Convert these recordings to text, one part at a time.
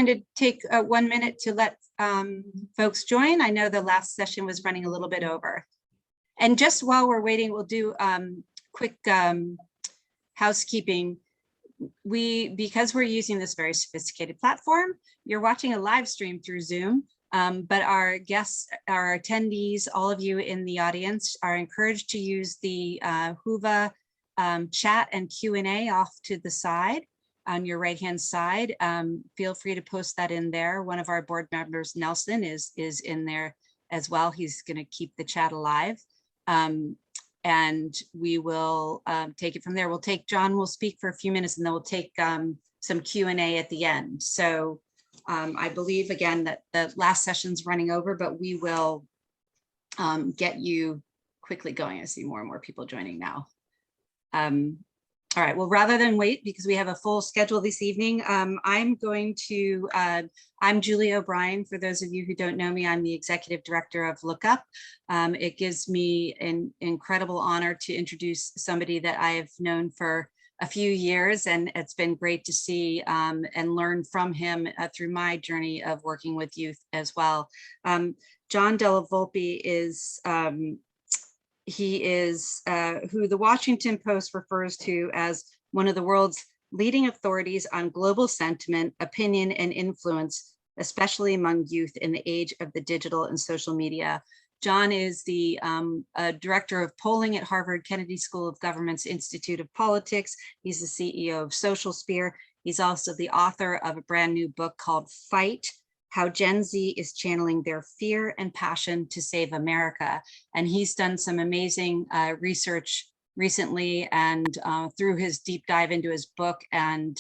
to take 1 minute to let folks join. I know the last session was running a little bit over. And just while we're waiting, we'll do quick housekeeping. Because we're using this very sophisticated platform, you're watching a live stream through Zoom, but our guests, our attendees, all of you in the audience are encouraged to use the Whova chat and Q&A off to the side on your right-hand side. Feel free to post that in there. One of our board members, Nelson, is in there as well. He's going to keep the chat alive. And we will take it from there. John will speak for a few minutes, and then we'll take some Q&A at the end. So I believe, again, that the last session's running over, but we will get you quickly going. I see more and more people joining now. All right, well, rather than wait, because we have a full schedule this evening, I'm Julie O'Brien. For those of you who don't know me, I'm the Executive Director of LookUp. It gives me an incredible honor to introduce somebody that I have known for a few years, and it's been great to see and learn from him through my journey of working with youth as well. John Della Volpe is he is who the Washington Post refers to as one of the world's leading authorities on global sentiment, opinion, and influence, especially among youth in the age of the digital and social media. John is the director of polling at Harvard Kennedy School of Government's Institute of Politics. He's the CEO of Social Sphere. He's also the author of a brand new book called Fight: How Gen Z is Channeling Their Fear and Passion to Save America. And he's done some amazing research recently and through his deep dive into his book. And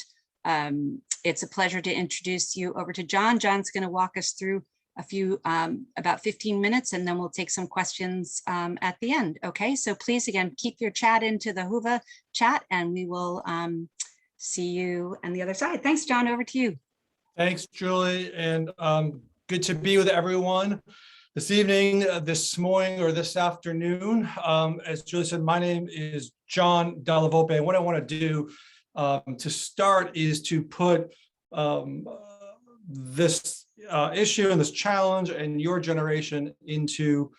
it's a pleasure to introduce you over to John. John's gonna walk us through a few, about 15 minutes, and then we'll take some questions at the end. Okay, so please, again, keep your chat into the Whova chat, and we will see you on the other side. Thanks, John, over to you. Thanks, Julie, and good to be with everyone this evening, this morning, or this afternoon. As Julie said, my name is John Della Volpe, and what I want to do to start is to put this issue and this challenge and your generation into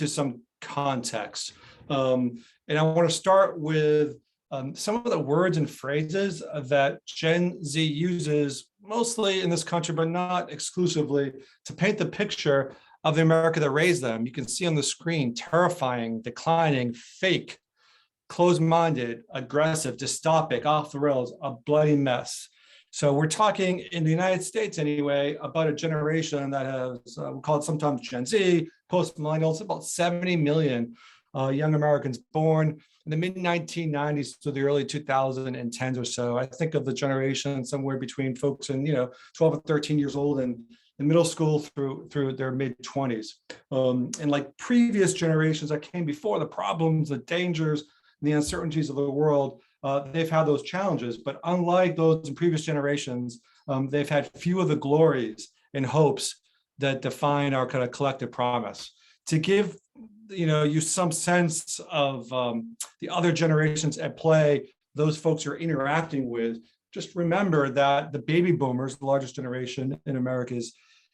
some context. And I want to start with some of the words and phrases that Gen Z uses mostly in this country, but not exclusively, to paint the picture of the America that raised them. You can see on the screen: terrifying, declining, fake, closed-minded, aggressive, dystopic, off the rails, a bloody mess. So we're talking, in the United States anyway, about a generation that has, we call it sometimes Gen Z, post-millennials, about 70 million young Americans born in the mid-1990s to the early 2010s or so. I think of the generation somewhere between folks in 12 and 13 years old and in middle school through their mid-20s. And like previous generations that came before, the problems, the dangers, and the uncertainties of the world, they've had those challenges. But unlike those in previous generations, they've had few of the glories and hopes that define our kind of collective promise. To give you some sense of the other generations at play, those folks you're interacting with, just remember that the baby boomers, the largest generation in America's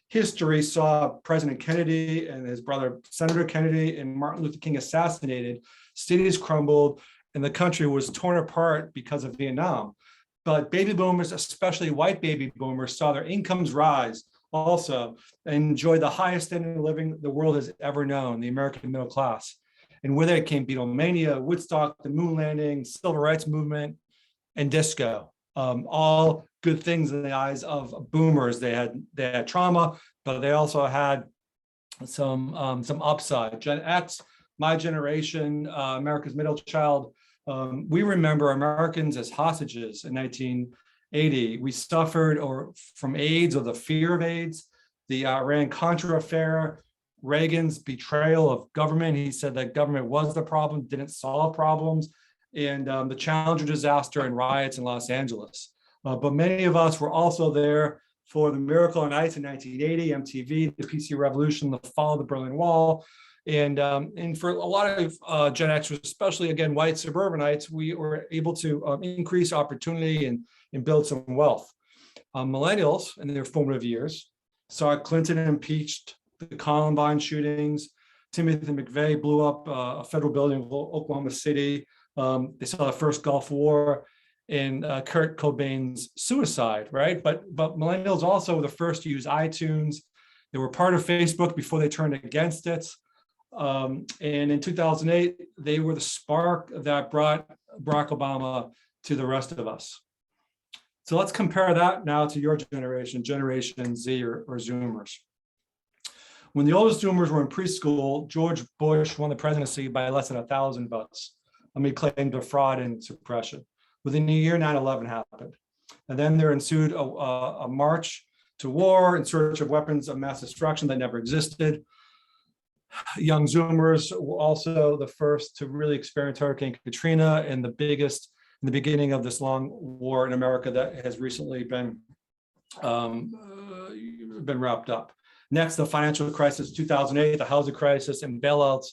history, saw President Kennedy and his brother Senator Kennedy and Martin Luther King assassinated, cities crumbled, and the country was torn apart because of Vietnam. But baby boomers, especially white baby boomers, saw their incomes rise also, enjoyed the highest standard of living the world has ever known, the American middle class. And with it came Beatlemania, Woodstock, the moon landing, civil rights movement, and disco. All good things in the eyes of boomers. They had trauma, but they also had some upside. Gen X, my generation, America's middle child, we remember Americans as hostages in 1980. We suffered from AIDS, or the fear of AIDS, the Iran-Contra affair, Reagan's betrayal of government. He said that government was the problem, didn't solve problems, and the Challenger disaster and riots in Los Angeles. But many of us were also there for the Miracle on Ice in 1980, MTV, the PC Revolution, the fall of the Berlin Wall. And for a lot of Gen Xers, especially, again, white suburbanites, we were able to increase opportunity and build some wealth. Millennials in their formative years saw Clinton impeached, the Columbine shootings, Timothy McVeigh blew up a federal building in Oklahoma City. They saw the first Gulf War and Kurt Cobain's suicide, right? But millennials also were the first to use iTunes. They were part of Facebook before they turned against it. And in 2008, they were the spark that brought Barack Obama to the rest of us. So let's compare that now to your generation, Generation Z or Zoomers. When the oldest Zoomers were in preschool, George Bush won the presidency by less than 1,000 votes. He claimed to fraud and suppression. Within a year, 9/11 happened. And then there ensued a march to war in search of weapons of mass destruction that never existed. Young Zoomers were also the first to really experience Hurricane Katrina and the biggest in the beginning of this long war in America that has recently been wrapped up. Next, the financial crisis, 2008, the housing crisis and bailouts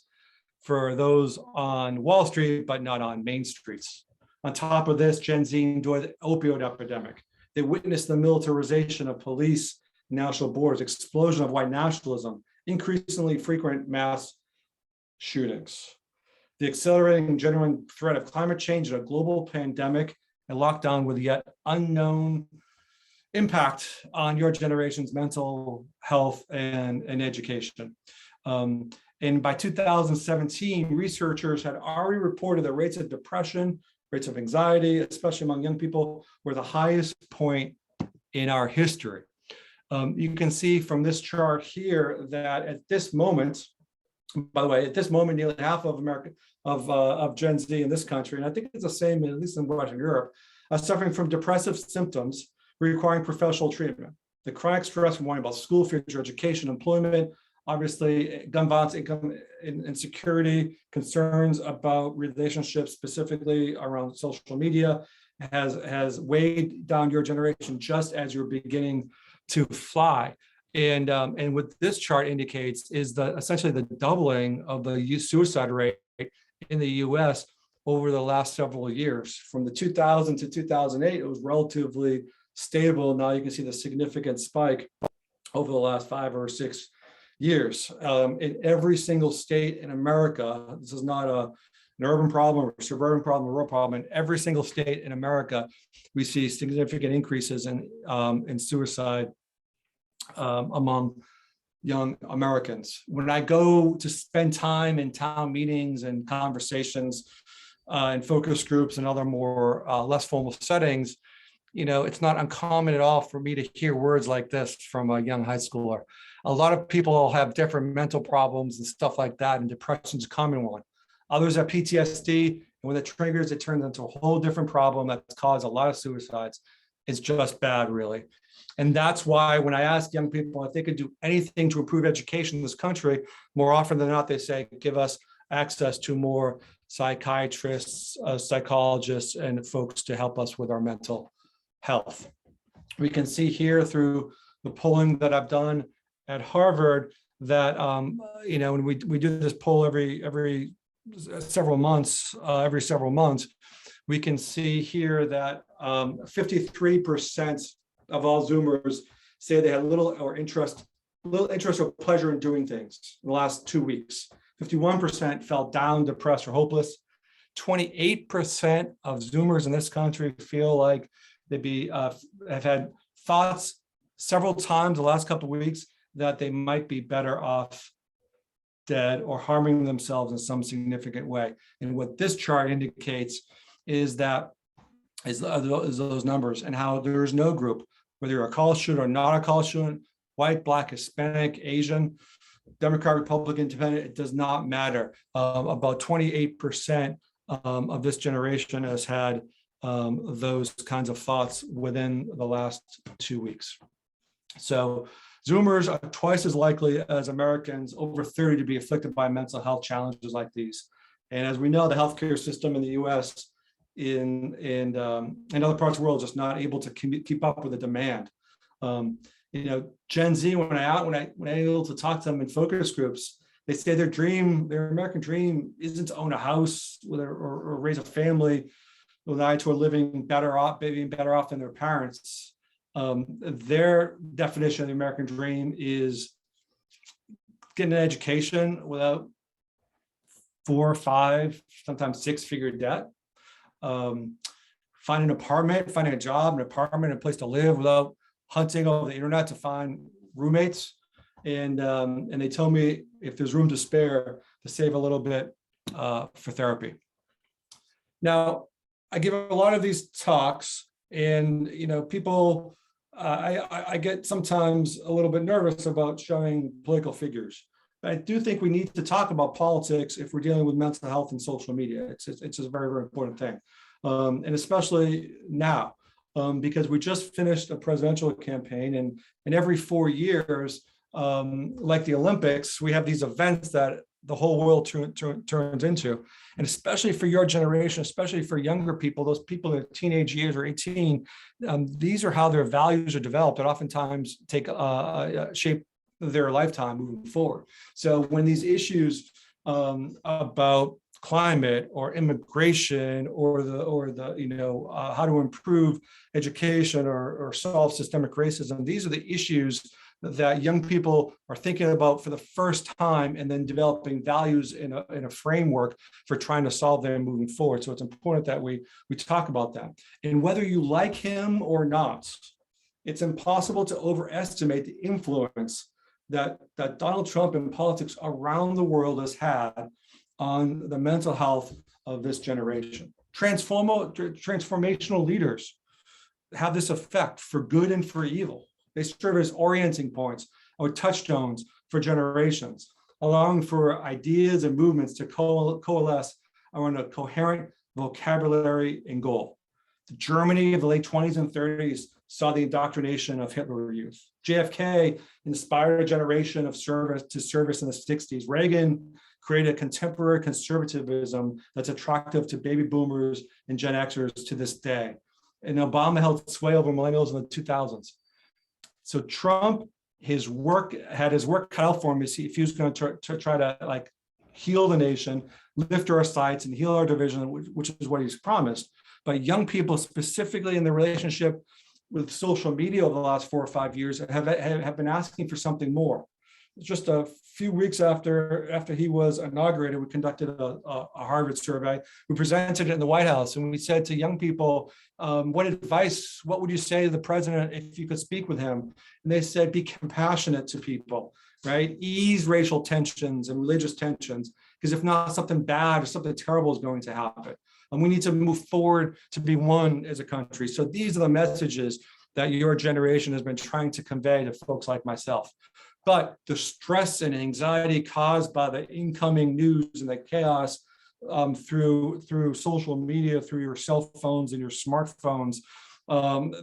for those on Wall Street, but not on Main Streets. On top of this, Gen Z enjoyed the opioid epidemic. They witnessed the militarization of police, national boards, explosion of white nationalism, increasingly frequent mass shootings. The accelerating and genuine threat of climate change and a global pandemic and lockdown with yet unknown impact on your generation's mental health and education. And by 2017, researchers had already reported the rates of depression, rates of anxiety, especially among young people, were the highest point in our history. You can see from this chart here that at this moment, by the way, at this moment, nearly half of America, of Gen Z in this country, and I think it's the same at least in Western Europe, are suffering from depressive symptoms requiring professional treatment. The chronic stress from worrying about school, future education, employment, obviously gun violence, income insecurity, concerns about relationships, specifically around social media, has weighed down your generation just as you're beginning to fly. And what this chart indicates is essentially the doubling of the suicide rate in the US over the last several years. From the 2000 to 2008, it was relatively stable. Now you can see the significant spike over the last 5 or 6 years. In every single state in America, this is not an urban problem or suburban problem or rural problem. In every single state in America, we see significant increases in suicide among young Americans. When I go to spend time in town meetings and conversations and focus groups and other more less formal settings, it's not uncommon at all for me to hear words like this from a young high schooler. A lot of people have different mental problems and stuff like that, and depression is a common one. Others have PTSD, and when it triggers, it turns into a whole different problem that's caused a lot of suicides. It's just bad, really. And that's why when I ask young people if they could do anything to improve education in this country, more often than not, they say, give us access to more psychiatrists, psychologists, and folks to help us with our mental health. We can see here through the polling that I've done at Harvard that, when we do this poll every several months, we can see here that 53% of all Zoomers say they had little interest or pleasure in doing things in the last 2 weeks. 51% felt down, depressed, or hopeless. 28% of Zoomers in this country feel like they'd have had thoughts several times the last couple of weeks that they might be better off dead or harming themselves in some significant way. And what this chart indicates is those numbers, and how there is no group, whether you're a college student or not a college student, white, Black, Hispanic, Asian, Democrat, Republican, Independent, it does not matter. About 28% of this generation has had those kinds of thoughts within the last 2 weeks. So Zoomers are twice as likely as Americans over 30 to be afflicted by mental health challenges like these. And as we know, the healthcare system in the US and other parts of the world is just not able to keep up with the demand. Gen Z, when I'm able to talk to them in focus groups, they say their American dream isn't to own a house or raise a family with an eye toward living better off than their parents. Their definition of the American dream is getting an education without 4 or 5, sometimes 6-figure debt. Find an apartment, finding a job, an apartment, a place to live without hunting over the internet to find roommates. And they tell me if there's room to spare, to save a little bit for therapy. Now, I give a lot of these talks, and people, I get sometimes a little bit nervous about showing political figures. But I do think we need to talk about politics if we're dealing with mental health and social media. It's a very, very important thing. And especially now, because we just finished a presidential campaign, and every 4 years, like the Olympics, we have these events that the whole world turns into. And especially for your generation, especially for younger people, those people in teenage years or 18, these are how their values are developed, and oftentimes take shape their lifetime moving forward. So when these issues about climate or immigration or the how to improve education or solve systemic racism, these are the issues that young people are thinking about for the first time, and then developing values in a framework for trying to solve them moving forward. So it's important that we talk about that. And whether you like him or not, it's impossible to overestimate the influence that Donald Trump and politics around the world has had on the mental health of this generation. Transformational leaders have this effect for good and for evil. They serve as orienting points or touchstones for generations, allowing for ideas and movements to coalesce around a coherent vocabulary and goal. The Germany of the late 20s and 30s saw the indoctrination of Hitler youth. JFK inspired a generation of service in the 60s. Reagan created a contemporary conservatism that's attractive to baby boomers and Gen Xers to this day. And Obama held sway over millennials in the 2000s. So Trump, had his work cut out for him if he was going to try to heal the nation, lift our sights, and heal our division, which is what he's promised. But young people, specifically in the relationship with social media over the last 4 or 5 years, have been asking for something more. Just a few weeks after he was inaugurated, we conducted a Harvard survey. We presented it in the White House, and we said to young people, what would you say to the president if you could speak with him? And they said, be compassionate to people, right? Ease racial tensions and religious tensions, because if not, something bad or something terrible is going to happen. And we need to move forward to be one as a country. So these are the messages that your generation has been trying to convey to folks like myself. But the stress and anxiety caused by the incoming news and the chaos through social media, through your cell phones and your smartphones,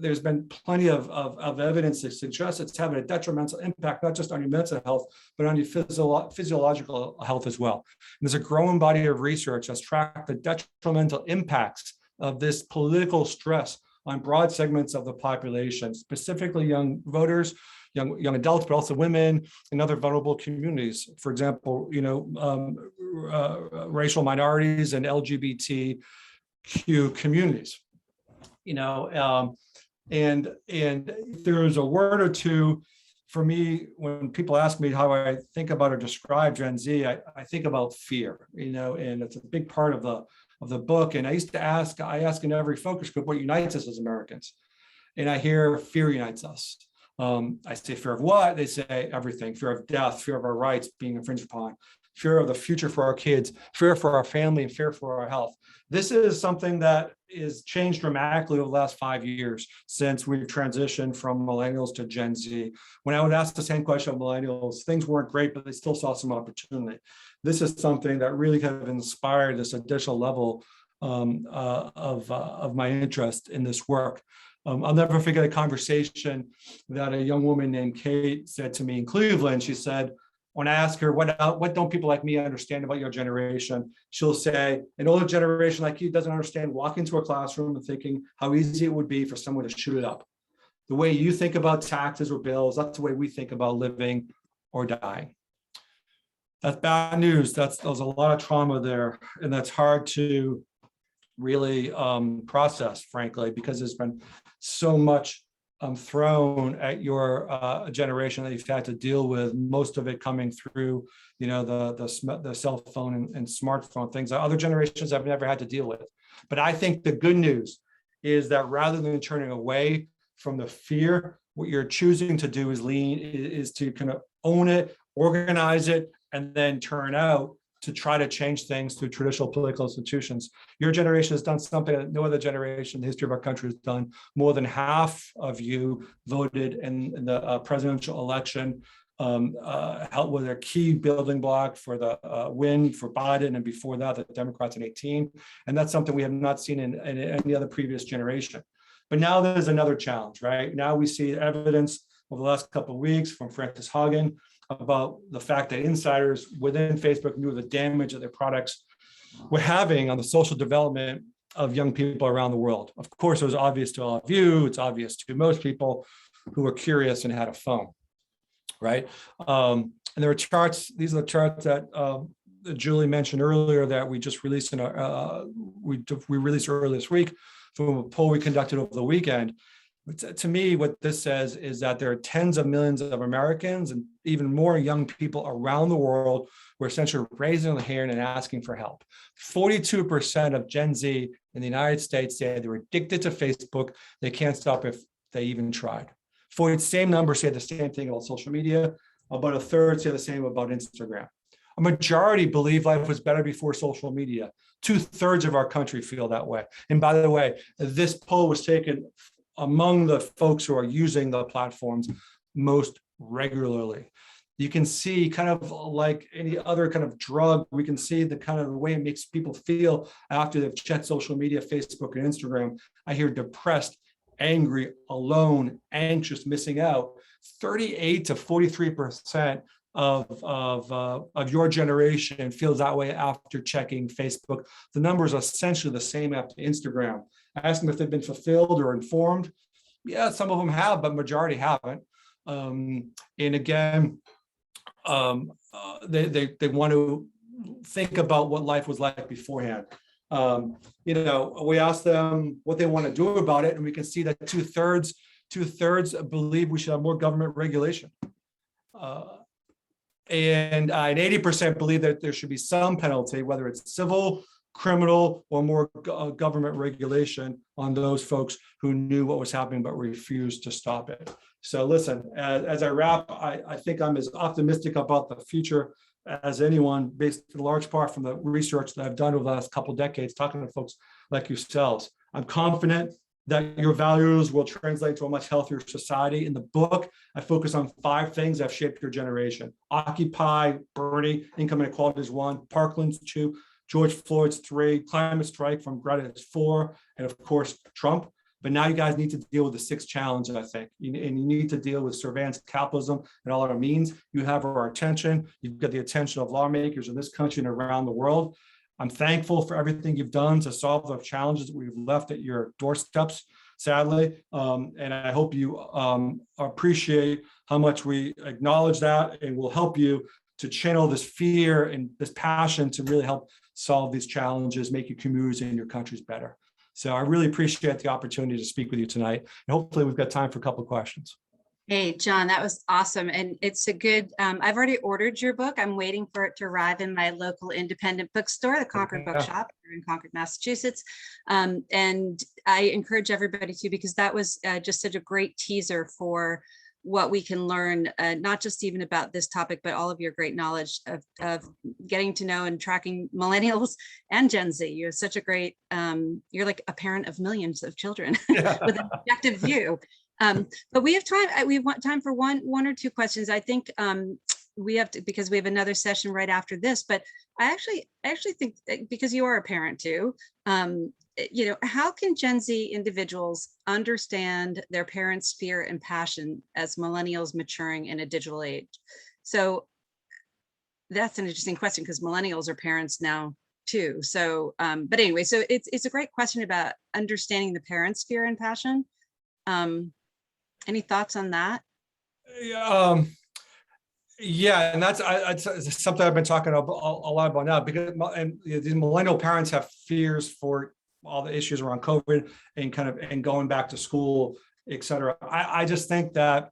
there's been plenty of evidence that suggests it's having a detrimental impact, not just on your mental health, but on your physiological health as well. And there's a growing body of research that's tracked the detrimental impacts of this political stress on broad segments of the population, specifically young voters, young adults, but also women and other vulnerable communities. For example, racial minorities and LGBTQ communities. And there's a word or two for me when people ask me how I think about or describe Gen Z. I think about fear, and it's a big part of the book. And I ask in every focus group what unites us as Americans, and I hear fear unites us. I say fear of what? They say everything: fear of death, fear of our rights being infringed upon, fear of the future for our kids, fear for our family, and fear for our health. This is something that is changed dramatically over the last 5 years since we've transitioned from millennials to Gen Z. When I would ask the same question of millennials, things weren't great, but they still saw some opportunity. This is something that really kind of inspired this additional level of my interest in this work. I'll never forget a conversation that a young woman named Kate said to me in Cleveland. She said, when I ask her, what don't people like me understand about your generation? She'll say, an older generation like you doesn't understand walking into a classroom and thinking how easy it would be for someone to shoot it up. The way you think about taxes or bills, that's the way we think about living or dying. That's bad news. There's a lot of trauma there, and that's hard to really process, frankly, because there's been so much thrown at your generation that you've had to deal with, most of it coming through, the cell phone and smartphone things that other generations have never had to deal with. But I think the good news is that rather than turning away from the fear, what you're choosing to do is to kind of own it, organize it, and then turn out to try to change things through traditional political institutions. Your generation has done something that no other generation in the history of our country has done. More than half of you voted in the presidential election, helped with a key building block for the win for Biden, and before that, the Democrats in 2018. And that's something we have not seen in any other previous generation. But now there's another challenge, right? Now we see evidence over the last couple of weeks from Frances Haugen about the fact that insiders within Facebook knew the damage that their products were having on the social development of young people around the world. Of course, it was obvious to all of you. It's obvious to most people who were curious and had a phone, right? And there are charts. These are the charts that Julie mentioned earlier that we just released we released earlier this week from a poll we conducted over the weekend. To me, what this says is that there are tens of millions of Americans and even more young people around the world who are essentially raising their hand and asking for help. 42% of Gen Z in the United States say they're addicted to Facebook. They can't stop if they even tried. For the same number say the same thing about social media. About a third say the same about Instagram. A majority believe life was better before social media. 2/3 of our country feel that way. And by the way, this poll was taken among the folks who are using the platforms most regularly. You can see, kind of like any other kind of drug, we can see the kind of the way it makes people feel after they've checked social media, Facebook and Instagram. I hear depressed, angry, alone, anxious, missing out. 38 to 43% of your generation feels that way after checking Facebook. The numbers are essentially the same after Instagram. I asked them if they've been fulfilled or informed. Yeah, some of them have, but majority haven't. And again, they want to think about what life was like beforehand. We asked them what they want to do about it, and we can see that two-thirds believe we should have more government regulation. And 80% believe that there should be some penalty, whether it's civil, criminal, or more government regulation on those folks who knew what was happening but refused to stop it. So listen, as I wrap, I think I'm as optimistic about the future as anyone, based in large part from the research that I've done over the last couple of decades, talking to folks like yourselves. I'm confident that your values will translate to a much healthier society. In the book, I focus on 5 things that have shaped your generation. Occupy, Bernie, income inequality is 1, Parkland's 2, George Floyd's 3, climate strike from Greta is 4, and of course, Trump. But now you guys need to deal with the 6th challenge, I think. And you need to deal with surveillance capitalism and all our means. You have our attention. You've got the attention of lawmakers in this country and around the world. I'm thankful for everything you've done to solve the challenges that we've left at your doorsteps, sadly. And I hope you appreciate how much we acknowledge that, and will help you to channel this fear and this passion to really help solve these challenges, make your communities and your countries better. So I really appreciate the opportunity to speak with you tonight. And hopefully we've got time for a couple of questions. Hey, John, that was awesome. And it's a good, I've already ordered your book. I'm waiting for it to arrive in my local independent bookstore, the Concord Bookshop in Concord, Massachusetts. And I encourage everybody to, because that was just such a great teaser for what we can learn, not just even about this topic, but all of your great knowledge of getting to know and tracking millennials and Gen Z. You're such a great, you're like a parent of millions of children with an objective view. But we have time. We want time for one or two questions. I think we have to, because we have another session right after this. But I actually think that, because you are a parent too, how can Gen Z individuals understand their parents' fear and passion as millennials maturing in a digital age? So that's an interesting question, because millennials are parents now too. So, but anyway, so it's a great question about understanding the parents' fear and passion. Any thoughts on that? Yeah, and that's something I've been talking a lot about now, because these millennial parents have fears for all the issues around COVID and going back to school et cetera. I just think that,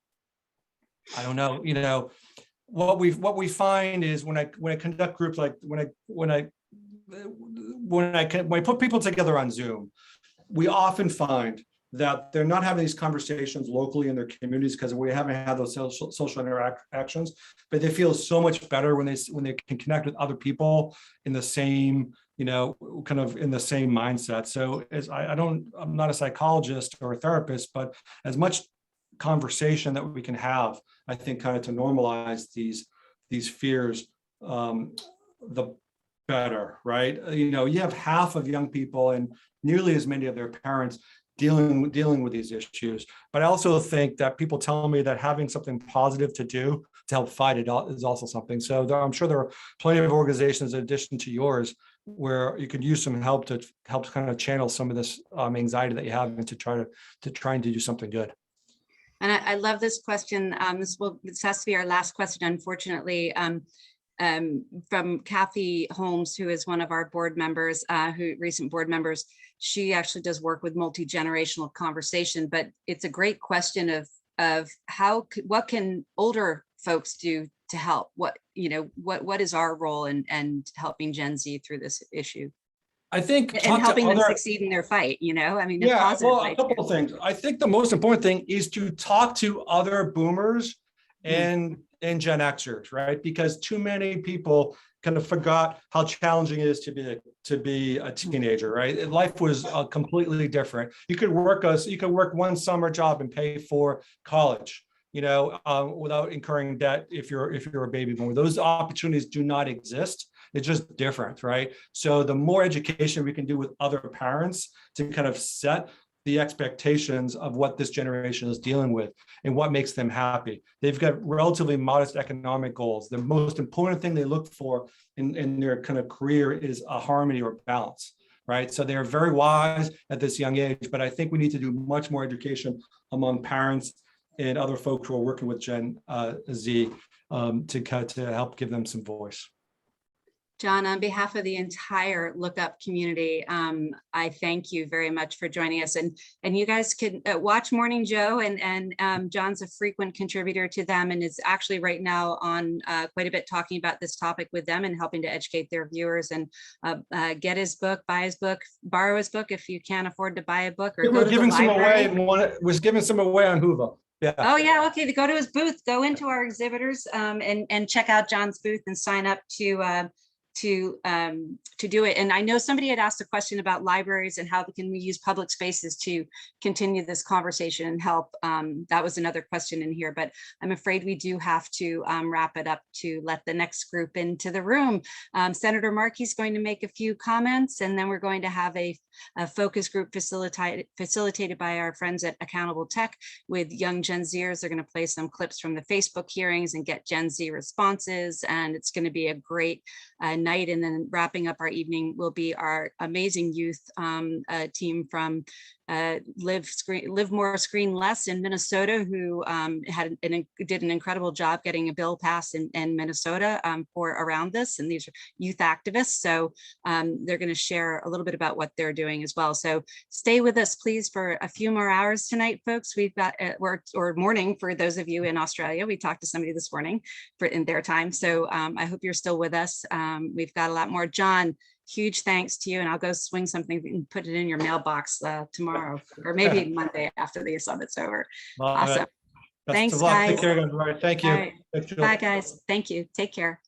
I don't know, what we find is when I conduct groups, like when I put people together on Zoom, we often find that they're not having these conversations locally in their communities because we haven't had those social interactions, but they feel so much better when they can connect with other people in the same, kind of in the same mindset. So I'm not a psychologist or a therapist, but as much conversation that we can have, I think, kind of to normalize these fears, the better, right? You have half of young people and nearly as many of their parents dealing with these issues. But I also think that people tell me that having something positive to do to help fight it is also something. So I'm sure there are plenty of organizations in addition to yours where you could use some help to help kind of channel some of this anxiety that you have into trying to do something good. And I love this question. This has to be our last question, unfortunately, from Kathy Holmes, who is one of our board members, recent board members. She actually does work with multi-generational conversation, but it's a great question of what can older folks do to help? What is our role in helping Gen Z through this issue? I think and helping them succeed in their fight, I mean, yeah, well, a couple of things. I think the most important thing is to talk to other boomers and Gen Xers, right? Because too many people kind of forgot how challenging it is to be a teenager, right? Life was completely different. You could work one summer job and pay for college, without incurring debt if you're a baby boomer. Those opportunities do not exist. It's just different, right? So the more education we can do with other parents to kind of set the expectations of what this generation is dealing with and what makes them happy. They've got relatively modest economic goals. The most important thing they look for in their kind of career is a harmony or balance, right? So they're very wise at this young age, but I think we need to do much more education among parents and other folks who are working with Gen Z to help give them some voice. John, on behalf of the entire LookUp community, I thank you very much for joining us. And you guys can watch Morning Joe, and John's a frequent contributor to them and is actually right now on quite a bit talking about this topic with them and helping to educate their viewers, and get his book, buy his book, borrow his book if you can't afford to buy a book, or go to the library. Was giving some away on Hoover. Yeah. Oh yeah, okay. To go to his booth, go into our exhibitors and check out John's booth and sign up to do it. And I know somebody had asked a question about libraries and how can we use public spaces to continue this conversation and help. That was another question in here, but I'm afraid we do have to wrap it up to let the next group into the room. Senator Markey is going to make a few comments, and then we're going to have a focus group facilitated by our friends at Accountable Tech with young Gen Zers. They're going to play some clips from the Facebook hearings and get Gen Z responses, and it's going to be a great night. And then wrapping up our evening will be our amazing youth team from Live More Screen Less in Minnesota, who did an incredible job getting a bill passed in Minnesota for around this, and these are youth activists. So they're going to share a little bit about what they're doing as well. So stay with us, please, for a few more hours tonight, folks. We've got or morning for those of you in Australia. We talked to somebody this morning in their time. So I hope you're still with us. We've got a lot more. John, huge thanks to you, and I'll go swing something and put it in your mailbox tomorrow, or maybe Monday after the summit's over. Awesome. Thanks, guys. Take care, guys. All right. Thank you. All right. Bye, guys. Thank you. Take care.